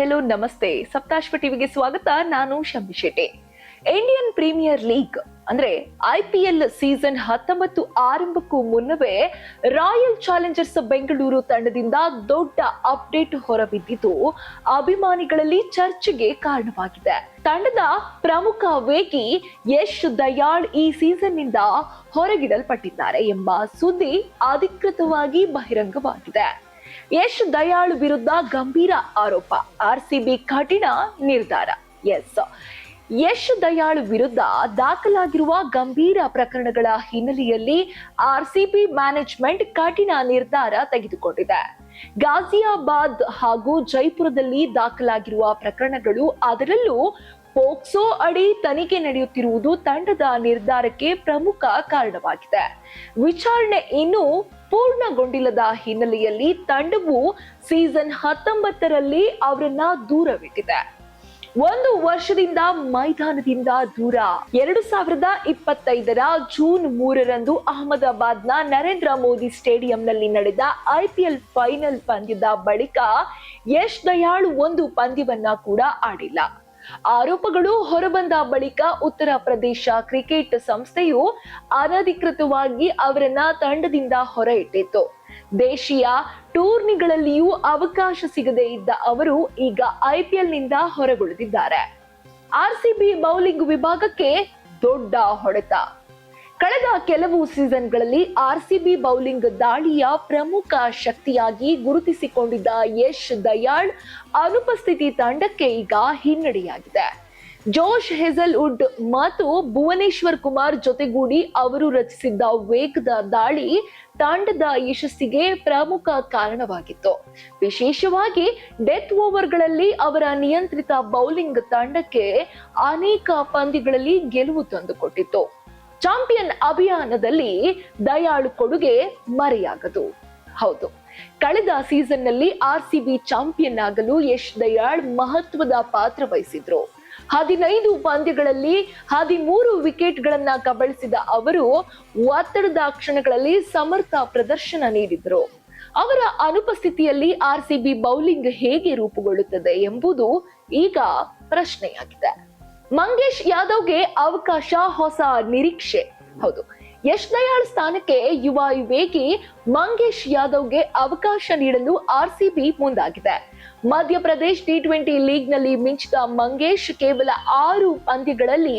Hello ನಮಸ್ತೆ, ಸಪ್ತಾಶ್ವ ಟಿವಿಗೆ ಸ್ವಾಗತ. ನಾನು ಶಂಭಿ ಶೆಟ್ಟಿ. ಇಂಡಿಯನ್ ಪ್ರೀಮಿಯರ್ ಲೀಗ್ ಅಂದ್ರೆ IPL ಸೀಸನ್ 19 ಆರಂಭಕ್ಕೂ ಮುನ್ನವೇ ರಾಯಲ್ ಚಾಲೆಂಜರ್ಸ್ ಬೆಂಗಳೂರು ತಂಡದಿಂದ ದೊಡ್ಡ ಅಪ್ಡೇಟ್ ಹೊರಬಿದ್ದಿದ್ದು ಅಭಿಮಾನಿಗಳಲ್ಲಿ ಚರ್ಚೆಗೆ ಕಾರಣವಾಗಿದೆ. ತಂಡದ ಪ್ರಮುಖ ವೇಗಿ ಯಶ್ ದಯಾಳ್ ಈ ಸೀಸನ್ ನಿಂದ ಹೊರಗಿಡಲ್ಪಟ್ಟಿದ್ದಾರೆ ಎಂಬ ಸುದ್ದಿ ಅಧಿಕೃತವಾಗಿ ಬಹಿರಂಗವಾಗಿದೆ. ಯಶ್ ದಯಾಳ್ ವಿರುದ್ಧ ಗಂಭೀರ ಆರೋಪ, RCB ಕಠಿಣ ನಿರ್ಧಾರ. ಯಶ್ ದಯಾಳ್ ವಿರುದ್ಧ ದಾಖಲಾಗಿರುವ ಗಂಭೀರ ಪ್ರಕರಣಗಳ ಹಿನ್ನೆಲೆಯಲ್ಲಿ RCB ಮ್ಯಾನೇಜ್ಮೆಂಟ್ ಕಠಿಣ ನಿರ್ಧಾರ ತೆಗೆದುಕೊಂಡಿದೆ. ಗಾಜಿಯಾಬಾದ್ ಹಾಗೂ ಜೈಪುರದಲ್ಲಿ ದಾಖಲಾಗಿರುವ ಪ್ರಕರಣಗಳು, ಅದರಲ್ಲೂ ಪೋಕ್ಸೋ ಅಡಿ ತನಿಖೆ ನಡೆಯುತ್ತಿರುವುದು ತಂಡದ ನಿರ್ಧಾರಕ್ಕೆ ಪ್ರಮುಖ ಕಾರಣವಾಗಿದೆ. ವಿಚಾರಣೆ ಇನ್ನೂ ಪೂರ್ಣಗೊಂಡಿಲ್ಲದ ಹಿನ್ನೆಲೆಯಲ್ಲಿ ತಂಡವು ಸೀಸನ್ 19ರಲ್ಲಿ ಅವರನ್ನ ದೂರವಿಟ್ಟಿದೆ. 1 ವರ್ಷದಿಂದ ಮೈದಾನದಿಂದ ದೂರ. 2025ರ ಜೂನ್ 3ರಂದು ಅಹಮದಾಬಾದ್ನ ನರೇಂದ್ರ ಮೋದಿ ಸ್ಟೇಡಿಯಂನಲ್ಲಿ ನಡೆದ IPL ಫೈನಲ್ ಪಂದ್ಯದ ಬಳಿಕ ಯಶ್ ದಯಾಳ್ ಒಂದು ಪಂದ್ಯವನ್ನ ಕೂಡ ಆಡಿಲ್ಲ. ಆರೋಪಗಳು ಹೊರಬಂದ ಬಳಿಕ ಉತ್ತರ ಪ್ರದೇಶ ಕ್ರಿಕೆಟ್ ಸಂಸ್ಥೆಯು ಅನಧಿಕೃತವಾಗಿ ಅವರನ್ನ ತಂಡದಿಂದ ಹೊರ ಇಟ್ಟಿತ್ತು. ದೇಶೀಯ ಟೂರ್ನಿಗಳಲ್ಲಿಯೂ ಅವಕಾಶ ಸಿಗದೇ ಇದ್ದ ಅವರು ಈಗ IPL ನಿಂದ ಹೊರಗುಳಿದಿದ್ದಾರೆ. RCB ಬೌಲಿಂಗ್ ವಿಭಾಗಕ್ಕೆ ದೊಡ್ಡ ಹೊಡೆತ. ಕಳೆದ ಕೆಲವು ಸೀಸನ್ಗಳಲ್ಲಿ RCB ಬೌಲಿಂಗ್ ದಾಳಿಯ ಪ್ರಮುಖ ಶಕ್ತಿಯಾಗಿ ಗುರುತಿಸಿಕೊಂಡಿದ್ದ ಯಶ್ ದಯಾಳ್ ಅನುಪಸ್ಥಿತಿ ತಂಡಕ್ಕೆ ಈಗ ಹಿನ್ನಡೆಯಾಗಿದೆ. ಜೋಶ್ ಹೇಜಲ್ವುಡ್ ಮತ್ತು ಭುವನೇಶ್ವರ್ ಕುಮಾರ್ ಜೊತೆಗೂಡಿ ಅವರು ರಚಿಸಿದ್ದ ವೇಗದ ದಾಳಿ ತಂಡದ ಯಶಸ್ಸಿಗೆ ಪ್ರಮುಖ ಕಾರಣವಾಗಿತ್ತು. ವಿಶೇಷವಾಗಿ ಡೆತ್ ಓವರ್ಗಳಲ್ಲಿ ಅವರ ನಿಯಂತ್ರಿತ ಬೌಲಿಂಗ್ ತಂಡಕ್ಕೆ ಅನೇಕ ಪಂದ್ಯಗಳಲ್ಲಿ ಗೆಲುವು ತಂದುಕೊಟ್ಟಿತ್ತು. ಚಾಂಪಿಯನ್ ಅಭಿಯಾನದಲ್ಲಿ ದಯಾಳ್ ಕೊಡುಗೆ ಮರೆಯಾಗದು. ಹೌದು, ಕಳೆದ ಸೀಸನ್ನಲ್ಲಿ RCB ಚಾಂಪಿಯನ್ ಆಗಲು ಯಶ್ ದಯಾಳ್ ಮಹತ್ವದ ಪಾತ್ರ ವಹಿಸಿದ್ರು. 15 ಪಂದ್ಯಗಳಲ್ಲಿ 13 ವಿಕೆಟ್ಗಳನ್ನ ಕಬಳಿಸಿದ ಅವರು ಒತ್ತಡದ ಕ್ಷಣಗಳಲ್ಲಿ ಸಮರ್ಥ ಪ್ರದರ್ಶನ ನೀಡಿದ್ರು. ಅವರ ಅನುಪಸ್ಥಿತಿಯಲ್ಲಿ RCB ಬೌಲಿಂಗ್ ಹೇಗೆ ರೂಪುಗೊಳ್ಳುತ್ತದೆ ಎಂಬುದು ಈಗ ಪ್ರಶ್ನೆಯಾಗಿದೆ. ಮಂಗೇಶ್ ಯಾದವ್ಗೆ ಅವಕಾಶ, ಹೊಸ ನಿರೀಕ್ಷೆ. ಹೌದು, ಯಶ್ ದಯಾಳ್ ಸ್ಥಾನಕ್ಕೆ ಯುವ ವೇಗಿ ಮಂಗೇಶ್ ಯಾದವ್ಗೆ ಅವಕಾಶ ನೀಡಲು RCB ಮುಂದಾಗಿದೆ. ಮಧ್ಯಪ್ರದೇಶ್ T20 ಲೀಗ್ ನಲ್ಲಿ ಮಿಂಚಿದ ಮಂಗೇಶ್ ಕೇವಲ 6 ಪಂದ್ಯಗಳಲ್ಲಿ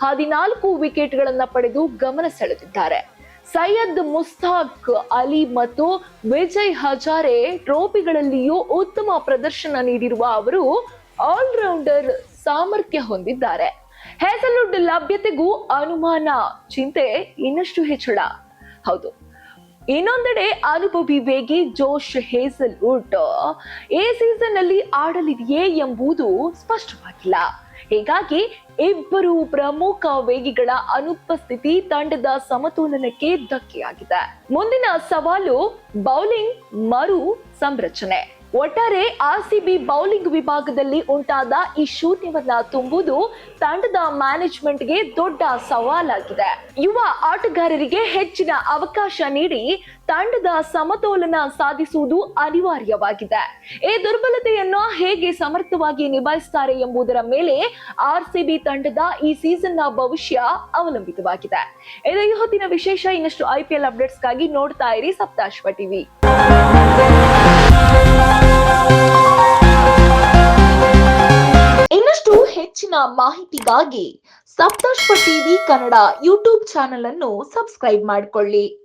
14 ವಿಕೆಟ್ಗಳನ್ನ ಪಡೆದು ಗಮನ ಸೆಳೆದಿದ್ದಾರೆ. ಸೈಯದ್ ಮುಸ್ತಾಕ್ ಅಲಿ ಮತ್ತು ವಿಜಯ್ ಹಜಾರೆ ಟ್ರೋಫಿಗಳಲ್ಲಿಯೂ ಉತ್ತಮ ಪ್ರದರ್ಶನ ನೀಡಿರುವ ಅವರು ಆಲ್ರೌಂಡರ್ ಸಾಮರ್ಥ್ಯ ಹೊಂದಿದ್ದಾರೆ. ಹೇಜಲ್ವುಡ್ ಲಭ್ಯತೆಗೂ ಅನುಮಾನ, ಚಿಂತೆ ಇನ್ನಷ್ಟು ಹೆಚ್ಚಳ. ಹೌದು, ಇನ್ನೊಂದೆಡೆ ಅನುಭವಿ ವೇಗಿ ಜೋಶ್ ಹೇಜಲ್ವುಡ್ ಈ ಸೀಸನ್ ನಲ್ಲಿ ಆಡಲಿದೆಯೇ ಎಂಬುದು ಸ್ಪಷ್ಟವಾಗಿಲ್ಲ. ಹೀಗಾಗಿ ಇಬ್ಬರು ಪ್ರಮುಖ ವೇಗಿಗಳ ಅನುಪಸ್ಥಿತಿ ತಂಡದ ಸಮತೋಲನಕ್ಕೆ ಧಕ್ಕೆಯಾಗಿದೆ. ಮುಂದಿನ ಸವಾಲು ಬೌಲಿಂಗ್ ಮರು ಸಂರಚನೆ. ಒಟ್ಟಾರೆ RCB ಬೌಲಿಂಗ್ ವಿಭಾಗದಲ್ಲಿ ಉಂಟಾದ ಈ ಶೂನ್ಯವನ್ನ ತುಂಬುವುದು ತಂಡದ ಮ್ಯಾನೇಜ್ಮೆಂಟ್ಗೆ ದೊಡ್ಡ ಸವಾಲಾಗಿದೆ. ಯುವ ಆಟಗಾರರಿಗೆ ಹೆಚ್ಚಿನ ಅವಕಾಶ ನೀಡಿ ತಂಡದ ಸಮತೋಲನ ಸಾಧಿಸುವುದು ಅನಿವಾರ್ಯವಾಗಿದೆ. ಈ ದುರ್ಬಲತೆಯನ್ನು ಹೇಗೆ ಸಮರ್ಥವಾಗಿ ನಿಭಾಯಿಸುತ್ತಾರೆ ಎಂಬುದರ ಮೇಲೆ RCB ತಂಡದ ಈ ಸೀಸನ್ನ ಭವಿಷ್ಯ ಅವಲಂಬಿತವಾಗಿದೆ. ಇದು ಈ ಹೊತ್ತಿನ ವಿಶೇಷ. ಇನ್ನಷ್ಟು IPL ಅಪ್ಡೇಟ್ಸ್ಗಾಗಿ ನೋಡ್ತಾ ಇರಿ ಸಪ್ತಾಶ್ವ ಟಿವಿ. ಇನ್ನಷ್ಟು ಹೆಚ್ಚಿನ ಮಾಹಿತಿಗಾಗಿ Saptashwa TV Kannada YouTube channel ಅನ್ನು ಸಬ್ಸ್ಕ್ರೈಬ್ ಮಾಡಿಕೊಳ್ಳಿ.